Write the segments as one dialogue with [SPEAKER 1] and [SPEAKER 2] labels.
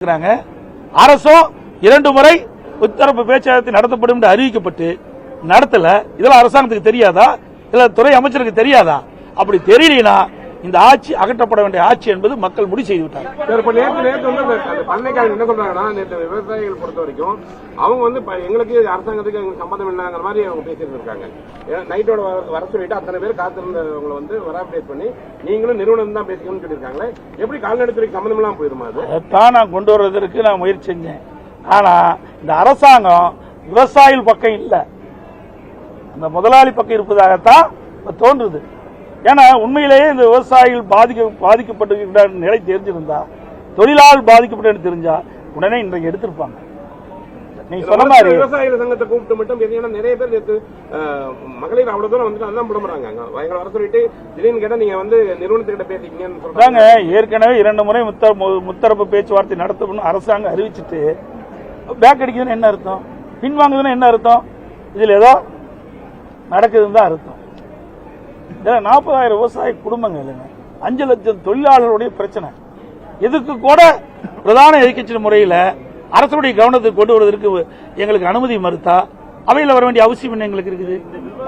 [SPEAKER 1] அரசும் 2 முறை முத்தரப்பு பேச்சுவார்த்தை நடத்தப்படும் என்று அறிவிக்கப்பட்டு நடத்தல. இதெல்லாம் அரசாங்கத்துக்கு தெரியாதா? இல்ல துறை அமைச்சருக்கு தெரியாதா? அப்படி தெரியலனா இந்த ஆட்சி அகற்றப்பட வேண்டிய ஆட்சி என்பது மக்கள் முடிவு செய்து விட்டாங்க.
[SPEAKER 2] என்ன சொல்றாங்கன்னா, நேற்று விவசாயிகள் பொறுத்த வரைக்கும் அவங்க எங்களுக்கு அரசாங்கத்துக்கு சம்பந்தம் இல்லைங்கிற மாதிரி அவங்க பேசிட்டு இருக்காங்க. நைட்டோட வர சொல்லிட்டு அத்தனை பேர் காத்திருந்தவங்களை வராபேஸ் பண்ணி நீங்களும் நிறுவனம் தான் பேசிக்கணும்னு சொல்லியிருக்காங்களே, எப்படி கால்நடைத்துறைக்கு சம்பந்தம் எல்லாம் போயிருமா? அதான்
[SPEAKER 1] நான் கொண்டு வர்றதற்கு நான் முயற்சி செஞ்சேன். ஆனா இந்த அரசாங்கம் விவசாயிகள் பக்கம் இல்ல, அந்த முதலாளி பக்கம் இருப்பதாகத்தான் தோன்றுது. ஏன்னா உண்மையிலேயே இந்த விவசாயிகள் பாதிக்கப்பட்டிருக்கிற நிலை தெரிஞ்சிருந்தா, தொழிலாளர் பாதிக்கப்பட்டு தெரிஞ்சா உடனே இன்றைக்கு எடுத்திருப்பாங்க. நீங்க சொன்ன மாதிரி
[SPEAKER 2] விவசாயிகள் சங்கத்தை கூப்பிட்டு மட்டும் நிறைய பேர் மகளிர் அவ்வளவு தூரம் வந்து அதான் விடுறாங்க. வர சொல்லிட்டு திடீர்னு கேட்டா நீங்க நிறுவனத்துக்கிட்ட பேசிக்கீங்கன்னு சொல்றாங்க.
[SPEAKER 1] ஏற்கனவே 2 முறை முத்தரப்பு பேச்சுவார்த்தை நடத்தணும் அரசாங்கம் அறிவிச்சுட்டு பேக் அடிக்குதுன்னு என்ன அர்த்தம்? பின்வாங்குதுன்னு என்ன அர்த்தம்? இதுல ஏதோ நடக்குதுன்னு தான் அர்த்தம். 40,000 விவசாய குடும்பங்கள் இல்லைங்க, 5 லட்சம் தொழிலாளர்களுடைய பிரச்சனை. இதுக்கு கூட பிரதான எதிர்க்கட்சி முறையில் அரசுடைய கவனத்துக்கு கொண்டு வருவதற்கு எங்களுக்கு அனுமதி மறுத்தா அவையில் வர வேண்டிய அவசியம் என்ன எங்களுக்கு இருக்குது?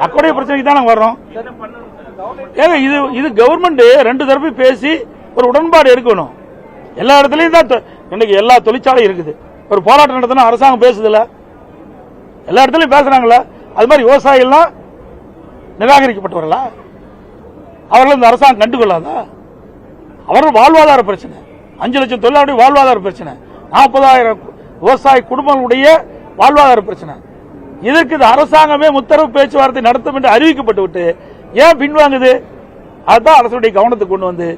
[SPEAKER 1] அக்கடைய பிரச்சனைக்கு தான் நாங்கள் வர்றோம். ஏங்க இது கவர்மெண்ட் 2 தரப்பு பேசி ஒரு உடன்பாடு இருக்கணும். எல்லா இடத்துலயும் தான் இன்னைக்கு எல்லா தொழிற்சாலையும் இருக்குது. ஒரு போராட்டம் நடத்தினா அரசாங்கம் பேசுதில்ல, எல்லா இடத்துலயும் பேசுறாங்களா? அது மாதிரி விவசாயிகள்லாம் நிராகரிக்கப்பட்டவர்களா? அவர்கள் இந்த அரசாங்கம் கண்டுகொள்ளாதா? அவர்கள் வாழ்வாதார பிரச்சனை, 5 லட்சம் தொழிலாளருடைய வாழ்வாதார பிரச்சனை, 40,000 விவசாய குடும்பங்களுடைய வாழ்வாதார பிரச்சனை. இதற்கு இந்த அரசாங்கமே முத்தரவு பேச்சுவார்த்தை நடத்தும் என்று அறிவிக்கப்பட்டு விட்டு ஏன் பின்வாங்குது? அதுதான் அரசுடைய கவனத்துக்கு கொண்டு வந்து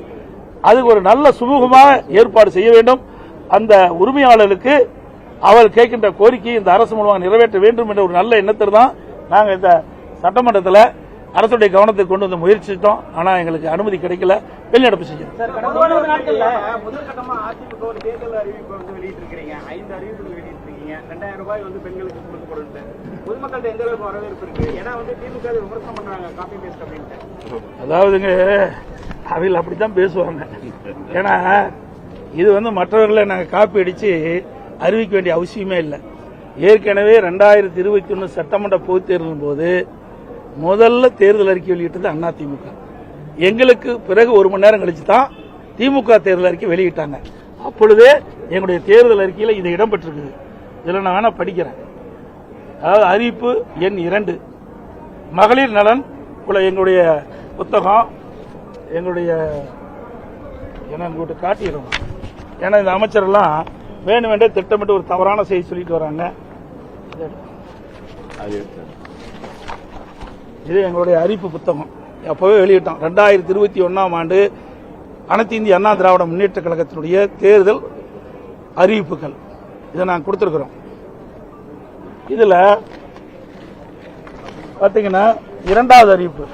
[SPEAKER 1] அதுக்கு ஒரு நல்ல சுமூகமாக ஏற்பாடு செய்ய வேண்டும். அந்த உரிமையாளர்களுக்கு அவர்கள் கேட்கின்ற கோரிக்கையை இந்த அரசு மூலமாக நிறைவேற்ற வேண்டும் என்ற ஒரு நல்ல எண்ணத்தில் தான் நாங்கள் இந்த சட்டமன்றத்தில் அரசுடைய கவனத்தை கொண்டு வந்து முயற்சித்தோம். ஆனா எங்களுக்கு அனுமதி கிடைக்கல, வெளிநடப்பு செய்யும். அதாவதுங்க அவையில் அப்படித்தான் பேசுவாங்க. ஏன்னா இது மற்றவர்களை நாங்கள் காப்பி அடிச்சு அறிவிக்க வேண்டிய அவசியமே இல்லை. ஏற்கனவே 2021 சட்டமன்ற பொதுத் தேர்தலின் போது முதல்ல தேர்தல் அறிக்கை வெளியிட்டது அதிமுக. எங்களுக்கு பிறகு 1 மணி நேரம் கழிச்சு தான் திமுக தேர்தல் அறிக்கை வெளியிட்டாங்க. அப்பொழுதே எங்களுடைய தேர்தல் அறிக்கையில் இது இடம்பெற்றிருக்குது. இதில் நான் வேணா படிக்கிறேன். அதாவது அறிவிப்பு எண் 2 மகளிர் நலன் எங்களுடைய புத்தகம் எங்களுடைய கூட்டு காட்டிடுறோம். ஏன்னா இந்த அமைச்சரெல்லாம் வேண்டுமென்றே திட்டமிட்டு ஒரு தவறான செய்தி சொல்லிட்டு வராங்க. இது எங்களுடைய அறிவிப்பு புத்தகம் அப்பவே வெளியிட்டோம். 2021ஆம் ஆண்டு அனைத்து இந்திய அண்ணா திராவிட முன்னேற்ற கழகத்தினுடைய தேர்தல் அறிவிப்புகள் இதை நாங்கள் கொடுத்திருக்கிறோம். இதுல பாத்தீங்கன்னா 2வது அறிவிப்பு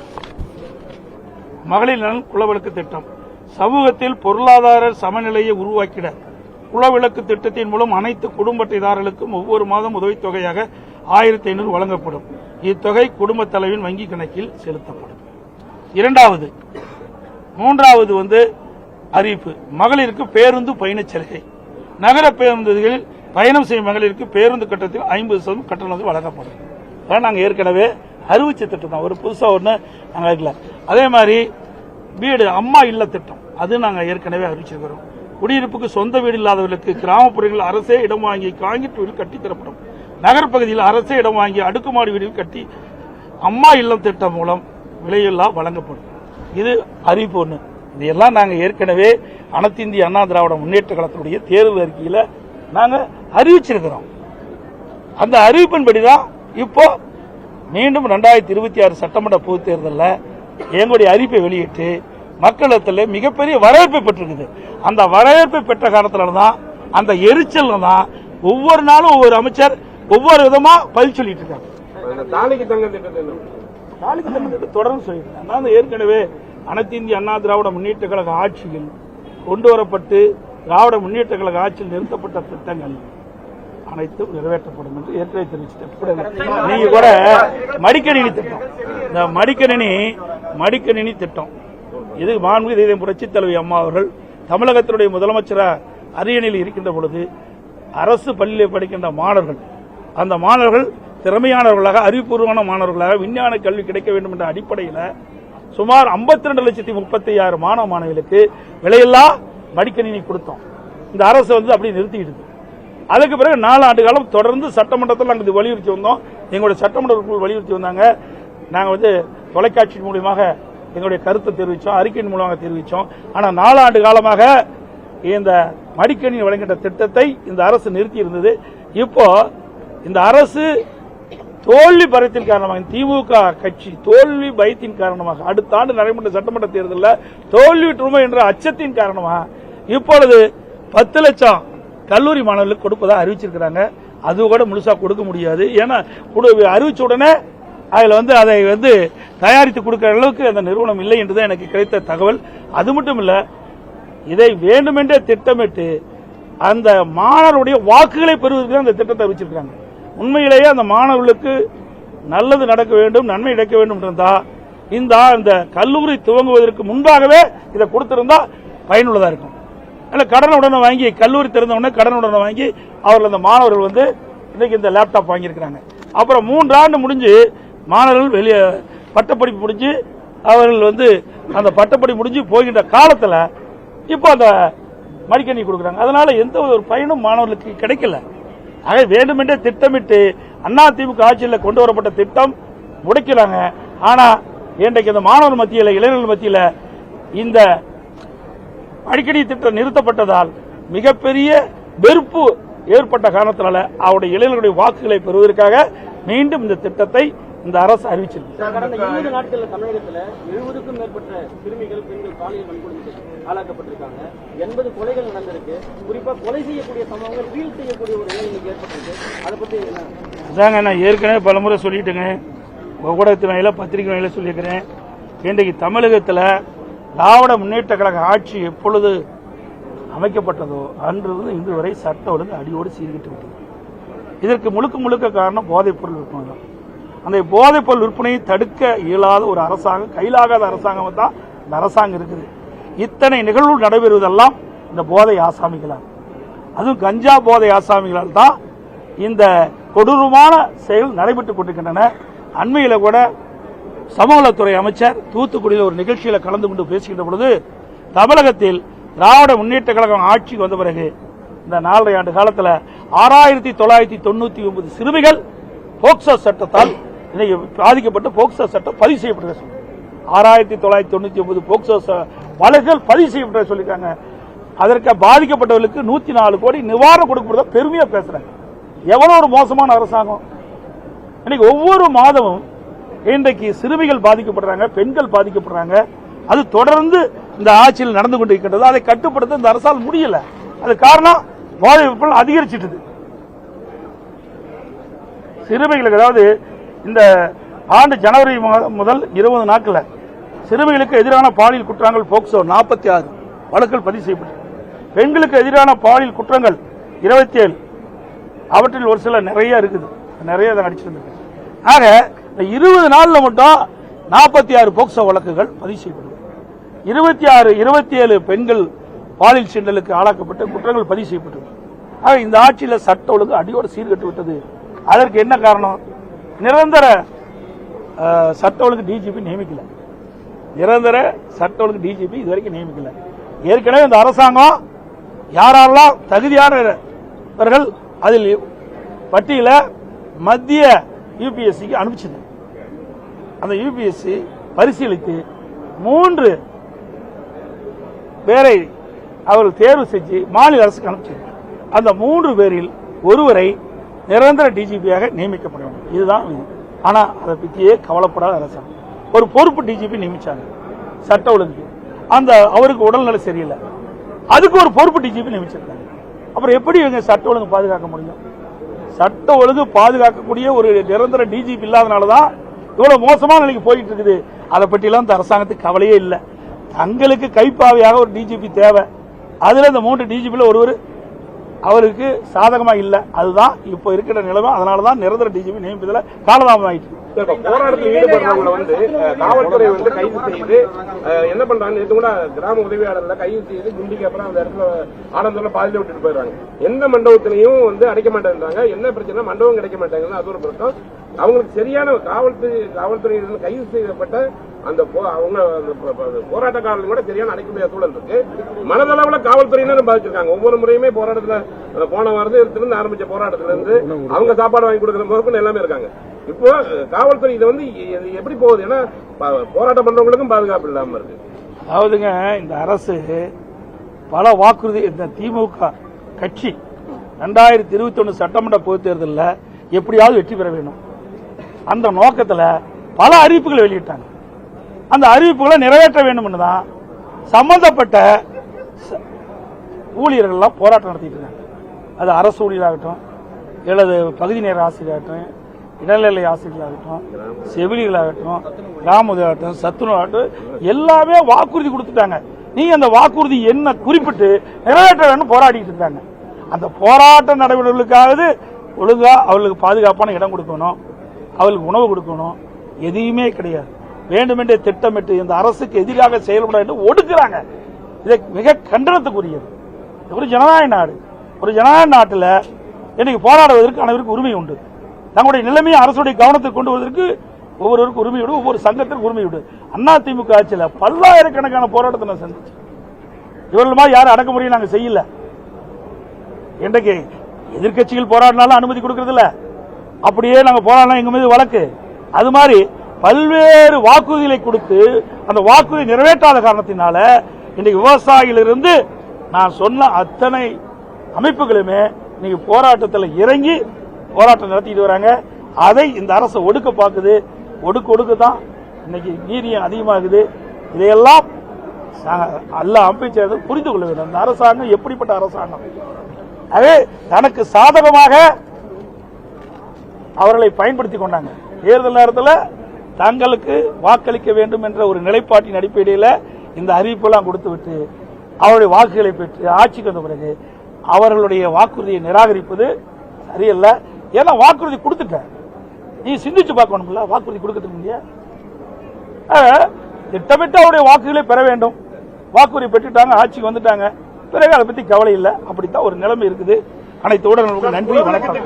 [SPEAKER 1] மகளிர் நலன் குலவிளக்கு திட்டம். சமூகத்தில் பொருளாதார சமநிலையை உருவாக்கிட குலவிளக்கு திட்டத்தின் மூலம் அனைத்து குடும்ப அட்டைதாரர்களுக்கும் ஒவ்வொரு மாதம் உதவித்தொகையாக 1500 வழங்கப்படும். இத்தொகை குடும்ப தலைவின் வங்கி கணக்கில் செலுத்தப்படும். 3வது அறிவிப்பு மகளிருக்கு பேருந்து பயணச் சலுகை. நகர பேருந்துகளில் பயணம் செய்யும் மகளிருக்கு பேருந்து கட்டணத்தில் 50% கட்டணம் வழங்கப்படும். அதான் நாங்கள் ஏற்கனவே அறிவிச்ச திட்டம் தான், ஒரு புதுசா ஒன்று நாங்கள் இருக்கல. அதே மாதிரி வீடு அம்மா இல்ல திட்டம் அது நாங்கள் ஏற்கனவே அறிவிச்சிருக்கிறோம். குடியிருப்புக்கு சொந்த வீடு இல்லாதவர்களுக்கு கிராமப்புறங்களில் அரசே இடம் வாங்கி காங்கிரீட் வீடு கட்டித்தரப்படும். நகர்ப்பகுதியில் அரசே இடம் வாங்கி அடுக்குமாடி வீடுகள் கட்டி அம்மா இல்லம் திட்டம் மூலம் விலையில்லா வழங்கப்படும். இது அறிவிப்பு 1. இதையெல்லாம் நாங்கள் ஏற்கனவே அனைத்து இந்திய அண்ணா திராவிட முன்னேற்ற கழகத்தினுடைய தேர்தல் அறிக்கையில நாங்கள் அறிவிச்சிருக்கிறோம். அந்த அறிவிப்பின்படிதான் இப்போ மீண்டும் 2026 சட்டமன்ற பொதுத் தேர்தலில் எங்களுடைய அறிவிப்பை வெளியிட்டு மக்களிடத்தில் மிகப்பெரிய வரவேற்பை பெற்றிருக்குது. அந்த வரவேற்பை பெற்ற காலத்துல தான் அந்த எரிச்சல் தான் ஒவ்வொரு நாளும் ஒவ்வொரு அமைச்சர் ஒவ்வொரு விதமா பதில் சொல்லிட்டு இருக்காங்க. தாலிக்கு தங்க திட்டத்தை தொடர்ந்து சொல்லிட்டு நான் ஏற்கனவே அனைத்து இந்திய அண்ணா திராவிட முன்னேற்ற கழக ஆட்சியில் கொண்டு வரப்பட்டு திராவிட முன்னேற்ற கழக ஆட்சியில் நிறுத்தப்பட்ட திட்டங்கள் அனைத்தும் நிறைவேற்றப்படும் என்று ஏற்கனவே தெரிவிச்சிட்டேன். நீங்க கூட மடிக்கணினி திட்டம், இந்த மடிக்கணினி திட்டம் இது மாண்புமிகு புரட்சித் தலைவி அம்மா அவர்கள் தமிழகத்தினுடைய முதலமைச்சராக அரியணையில் இருக்கின்ற பொழுது அரசு பள்ளியில் படிக்கின்ற மாணவர்கள், அந்த மாணவர்கள் திறமையானவர்களாக, அறிவுபூர்வமான மாணவர்களாக விஞ்ஞான கல்வி கிடைக்க வேண்டும் என்ற அடிப்படையில் சுமார் 52,36,000 மாணவ மாணவிகளுக்கு விலையில்லா மடிக்கணினி கொடுத்தோம். இந்த அரசு அப்படி நிறுத்திக்கிட்டு, அதுக்கு பிறகு 4 ஆண்டு காலம் தொடர்ந்து சட்டமன்றத்தில் நாங்கள் இது வலியுறுத்தி வந்தோம். எங்களுடைய சட்டமன்ற வலியுறுத்தி வந்தாங்க. நாங்கள் தொலைக்காட்சி மூலமாக எங்களுடைய கருத்தை தெரிவித்தோம், அறிக்கையின் மூலமாக தெரிவித்தோம். ஆனால் 4 ஆண்டு காலமாக இந்த மடிக்கணினி வழங்குகின்ற திட்டத்தை இந்த அரசு நிறுத்தி இருந்தது. இப்போ இந்த அரசு தோல்வி பயத்தின் காரணமாக, திமுக கட்சி தோல்வி பயத்தின் காரணமாக, அடுத்த ஆண்டு நடைபெற்ற சட்டமன்ற தேர்தலில் தோல்வியுற்றுமோ என்ற அச்சத்தின் காரணமாக இப்பொழுது 10 லட்சம் கல்லூரி மாணவர்களுக்கு கொடுப்பதாக அறிவிச்சிருக்கிறாங்க. அது கூட முழுசா கொடுக்க முடியாது. ஏன்னா அறிவிச்ச உடனே அதில் அதை தயாரித்து கொடுக்கிற அளவுக்கு அந்த நிறுவனம் இல்லை என்றுதான் எனக்கு கிடைத்த தகவல். அது மட்டும் இல்ல, இதை வேண்டுமென்றே திட்டமிட்டு அந்த மாணவருடைய வாக்குகளை பெறுவதற்கு அந்த திட்டத்தை அறிவிச்சிருக்காங்க. உண்மையிலேயே அந்த மாணவர்களுக்கு நல்லது நடக்க வேண்டும், நன்மை நடக்க வேண்டும் இருந்தா இந்த கல்லூரி துவங்குவதற்கு முன்பாகவே இதை கொடுத்திருந்தா பயனுள்ளதா இருக்கும். கடனை உடனே வாங்கி, கல்லூரி திறந்த உடனே கடனை உடனே வாங்கி அவர்கள் அந்த மாணவர்கள் இன்னைக்கு இந்த லேப்டாப் வாங்கியிருக்கிறாங்க. அப்புறம் 3 ஆண்டு முடிஞ்சு மாணவர்கள் வெளியே பட்டப்படிப்பு முடிஞ்சு அவர்கள் அந்த பட்டப்படிப்பு முடிஞ்சு போகின்ற காலத்தில் இப்போ அந்த மடிக்கணினி கொடுக்குறாங்க. அதனால எந்த ஒரு பயனும் மாணவர்களுக்கு கிடைக்கல. ஆக வேண்டுமென்றே திட்டமிட்டு அதிமுக ஆட்சியில் கொண்டு வரப்பட்ட திட்டம் முடக்கிறாங்க. ஆனா இன்றைக்கு இந்த மாணவர் மத்தியில், இளைஞர்கள் மத்தியில் இந்த மடிக்கணினி திட்டம் நிறுத்தப்பட்டதால் மிகப்பெரிய வெறுப்பு ஏற்பட்ட காரணத்தினால அவருடைய இளைஞர்களுடைய வாக்குகளை பெறுவதற்காக மீண்டும் இந்த திட்டத்தை இந்த அரசு அறிவிச்சிருக்கு.
[SPEAKER 3] கடந்த 20 நாட்களில் தமிழகத்தில் 70க்கும் மேற்பட்ட சிறுமிகள், பெண்கள் பாலியல் வன்கொடுமைக்கு ஆளாக்கப்பட்டிருக்காங்க. 80 கொலைகள் நடந்திருக்கு. குறிப்பா கொலை செய்யக்கூடிய சம்பவங்கள் ரீல் செய்யக்கூடிய ஒரு நிலை ஏற்பட்டிருக்கு. அதை பத்தி
[SPEAKER 1] அதாங்க நான் ஏற்கனவே பலமுறை சொல்லிட்டுங்க, ஊடகத்தின் வகையில், பத்திரிகை வகையில் சொல்லியிருக்கிறேன். இன்றைக்கு தமிழகத்தில் திராவிட முன்னேற்ற கழக ஆட்சி எப்பொழுது அமைக்கப்பட்டதோ அன்றிலிருந்து இன்று வரை சட்ட ஒழுங்கு அடியோடு சீர்கிட்டு விட்டது. இதற்கு முழுக்க முழுக்க காரணம் போதைப் பொருள் விற்பனை தான். அந்த போதைப் பொருள் விற்பனையை தடுக்க இயலாத ஒரு அரசாங்கம், கையிலாகாத அரசாங்கம் தான் இந்த அரசாங்கம் இருக்குது. இத்தனை நிகழ்வுகள் நடைபெறுவதெல்லாம் இந்த போதை ஆசாமிகளால், அதுவும் கஞ்சா போதை ஆசாமிகளால் தான் இந்த கொடூரமான செயல் நடைபெற்றுக் கொண்டிருக்கின்றன. அண்மையில கூட சமூகத்துறை அமைச்சர் தூத்துக்குடியில் ஒரு நிகழ்ச்சியில் கலந்து கொண்டு பேசுகின்ற பொழுது, தமிழகத்தில் திராவிட முன்னேற்ற கழகம் ஆட்சிக்கு வந்த பிறகு இந்த 4.5 ஆண்டு காலத்தில் 6,999 சிறுமிகள் போக்சோ சட்டத்தால் இன்னைக்கு பாதிக்கப்பட்டு போக்சோ சட்டம் பதிவு செய்யப்பட்டது. 6,999 போக்சோ வழக்குகள் பதிவு செய்யப்பட்ட சொல்லியிருக்காங்க. அதற்கு பாதிக்கப்பட்டவர்களுக்கு 104 கோடி நிவாரணம் கொடுக்கப்படுறத பெருமையா பேசுறாங்க. எவ்வளவு ஒரு மோசமான அரசாங்கம்! இன்னைக்கு ஒவ்வொரு மாதமும் இன்றைக்கு சிறுமிகள் பாதிக்கப்படுறாங்க, பெண்கள் பாதிக்கப்படுறாங்க. அது தொடர்ந்து இந்த ஆட்சியில் நடந்து கொண்டிருக்கின்றது. அதை கட்டுப்படுத்த இந்த அரசால் முடியல. அது காரணம் போதை விற்பனை அதிகரிச்சிட்டது. சிறுமிகளுக்கு, அதாவது இந்த ஆண்டு ஜனவரி முதல் 20 நாட்கள் சிறுமிகளுக்கு எதிரான பாலியல் குற்றங்கள் போக்சோ 46 வழக்குகள் பதிவு செய்யப்பட்டது. பெண்களுக்கு எதிரான பாலியல் குற்றங்கள் 27. அவற்றில் ஒரு சில நிறைய இருக்குது, நிறைய நடிச்சிருக்கு. ஆக இந்த 20 நாள்ல மட்டும் 46 போக்சோ வழக்குகள் பதிவு செய்யப்பட்டது. 27 பெண்கள் பாலியல் சீண்டலுக்கு ஆளாக்கப்பட்ட குற்றங்கள் பதிவு செய்யப்பட்டது. ஆக இந்த ஆட்சியில் சட்ட ஒழுங்கு அடியோடு சீர்கட்டு விட்டது. அதற்கு என்ன காரணம்? நிரந்தர சட்ட ஒழுங்கு டிஜிபி நியமிக்கல. நிரந்தர சட்ட ஒழுங்கு டிஜிபி இதுவரைக்கும் நியமிக்கல. ஏற்கனவே இந்த அரசாங்கம் யாரெல்லாம் தகுதியானவர்கள் அதில் பட்டியல மத்திய யூபிஎஸ்சிக்கு அனுப்பிச்சது. அந்த யூபிஎஸ்சி பரிசீலித்து 3 பேரை அவர்கள் தேர்வு செஞ்சு மாநில அரசுக்கு அனுப்பிச்சது. அந்த 3 பேரில் ஒருவரை நிரந்தர டிஜிபியாக நியமிக்கப்பட வேண்டும். இதுதான் இது. ஆனா அதை பற்றியே கவலைப்படாத அரசாங்கம் ஒரு பொறுப்பு டிஜிபி நியமிச்சாங்க சட்ட ஒழுங்கு. அந்த அவருக்கு உடல்நிலை சரியில்லை, அதுக்கு ஒரு பொறுப்பு டிஜிபி நியமிச்சிருக்காங்க. அப்புறம் எப்படி இவங்க சட்ட ஒழுங்கு பாதுகாக்க முடியும்? சட்ட ஒழுங்கு பாதுகாக்கக்கூடிய ஒரு நிரந்தர டிஜிபி இல்லாதனாலதான் இவ்வளவு மோசமான நிலைக்கு போயிட்டு இருக்குது. அதை பற்றிலாம் இந்த அரசாங்கத்துக்கு கவலையே இல்லை. தங்களுக்கு கைப்பாவையாக ஒரு டிஜிபி தேவை. அதுல இந்த 3 டிஜிபியில் ஒருவர் அவருக்கு சாதகமா இல்ல. அதுதான் இப்ப இருக்கிற நிலைமை. அதனாலதான் நிரந்தர டிஜிபி நியமிப்பதில் காலதாமதம் ஆயிடுச்சு.
[SPEAKER 2] போராட்டத்தில் ஈடுபடுறவங்களை வந்து காவல்துறை வந்து கைது செய்து என்ன பண்றாங்க, நேற்று கூட கிராம உதவியாளர்ல கைது செய்து குண்டிக்கு அப்புறம் அந்த இடத்துல ஆனந்தம்ல பாதியில விட்டுட்டு போயிடுறாங்க. எந்த மண்டபத்திலையும் வந்து அடைக்க மாட்டேங்கிறாங்க. என்ன பிரச்சனை, மண்டபம் கிடைக்க மாட்டேங்குது. அது ஒரு பிரச்சனை. அவங்களுக்கு சரியான காவல்துறை கைது செய்யப்பட்ட அந்த அவங்க போராட்டக்காரர்கள் கூட சரியான அடைக்க முடியாத சூழல் இருக்கு. மனதளவுல காவல்துறையினரும் பாதிச்சிருக்காங்க. ஒவ்வொரு முறையுமே போராட்டத்துல போன வாரத்திலிருந்து ஆரம்பிச்ச போராட்டத்துல இருந்து அவங்க சாப்பாடு வாங்கி கொடுக்கிற முதற்கொண்டு எல்லாமே இருக்காங்க. இப்போ காவல்துறை இதை வந்து எப்படி போகுது? ஏன்னா போராட்டம் பண்றவங்களுக்கும் பாதுகாப்பு இல்லாம இருக்கு.
[SPEAKER 1] அதாவதுங்க, இந்த அரசு பல வாக்குறுதி, இந்த திமுக கட்சி 2021 சட்டமன்ற பொதுத் தேர்தலில் எப்படியாவது வெற்றி பெற வேண்டும் அந்த நோக்கத்தில் பல அறிவிப்புகளை வெளியிட்டாங்க. அந்த அறிவிப்புகளை நிறைவேற்ற வேண்டும் தான் சம்பந்தப்பட்ட ஊழியர்கள்லாம் போராட்டம் நடத்திட்டு இருக்காங்க. அது அரசு ஊழியராகட்டும், அல்லது பகுதி நேர ஆசிரியராகட்டும், இடைநிலை ஆசிரியர்களாகட்டும், செவிலியர்களாகட்டும், கிராம உதவியாகட்டும், சத்துணவாகட்டும், எல்லாமே வாக்குறுதி கொடுத்துட்டாங்க. நீங்க அந்த வாக்குறுதி என்ன குறிப்பிட்டு நிறைவேற்ற வேண்டும் போராடிட்டு இருக்காங்க. அந்த போராட்ட நடவடிக்கைகளுக்காவது ஒழுங்கா அவர்களுக்கு பாதுகாப்பான இடம் கொடுக்கணும், அவர்களுக்கு உணவு கொடுக்கணும். எதையுமே கிடையாது. வேண்டுமென்றே திட்டமிட்டு இந்த அரசுக்கு எதிராக செயல்பட என்று ஒடுக்குறாங்க. இதை மிக கண்டனத்துக்குரியது. ஒரு ஜனநாயக நாடு. ஒரு ஜனநாயக நாட்டில் இன்னைக்கு போராடுவதற்கு அனைவருக்கும் உரிமை உண்டு. தங்களுடைய நிலைமையை அரசுடைய கவனத்துக்கு கொண்டு வருவதற்கு ஒவ்வொருவருக்கும் உரிமை உண்டு, ஒவ்வொரு சங்கத்திற்கு உரிமை உண்டு. அதிமுக ஆட்சியில் பல்லாயிரக்கணக்கான போராட்டத்தை நான் சந்திச்சேன். இவர்கள் மாதிரி யாரும் அடக்குமுறையை நாங்கள் செய்யல. இன்றைக்கு எதிர்கட்சிகள் போராடினாலும் அனுமதி கொடுக்கறது இல்ல. அப்படியே நாங்கள் போராடினா எங்க மீது வழக்கு. அது மாதிரி பல்வேறு வாக்குறுதிகளை கொடுத்து அந்த வாக்குறுதி நிறைவேற்றாத காரணத்தினால இன்றைக்கு விவசாயிகளிலிருந்து நான் சொன்ன அத்தனை அமைப்புகளுமே இன்னைக்கு போராட்டத்தில் இறங்கி போராட்டம் நடத்திட்டு வராங்க. அதை இந்த அரசு ஒடுக்க பார்க்குது. ஒடுக்க தான் இன்னைக்கு நீதியம் அதிகமாகுது. இதையெல்லாம் எல்லா அமைச்சர்கள் புரிந்து கொள்ள வேண்டும். இந்த அரசாங்கம் எப்படிப்பட்ட அரசாங்கம். அதே தனக்கு சாதகமாக அவர்களை பயன்படுத்திக் கொண்டாங்க. தேர்தல் நேரத்தில் தங்களுக்கு வாக்களிக்க வேண்டும் என்ற ஒரு நிலைப்பாட்டின் அடிப்படையில் இந்த அறிவிப்பெல்லாம் கொடுத்துவிட்டு அவருடைய வாக்குகளை பெற்று ஆட்சிக்கு வந்த பிறகு அவர்களுடைய வாக்குறுதியை நிராகரிப்பது சரியல்ல. ஏன்னா வாக்குறுதி கொடுத்துட்ட, நீ சிந்திச்சு பார்க்கணும்ல. வாக்குறுதி கொடுக்கறதுக்கு முடியாது. திட்டமிட்டு அவருடைய வாக்குகளை பெற வேண்டும். வாக்குறுதி பெற்றுட்டாங்க, ஆட்சிக்கு வந்துட்டாங்க, பிறகு அதை பத்தி கவலை இல்லை. அப்படித்தான் ஒரு நிலைமை இருக்குது. அனைத்து உடனே நன்றி, வணக்கம்.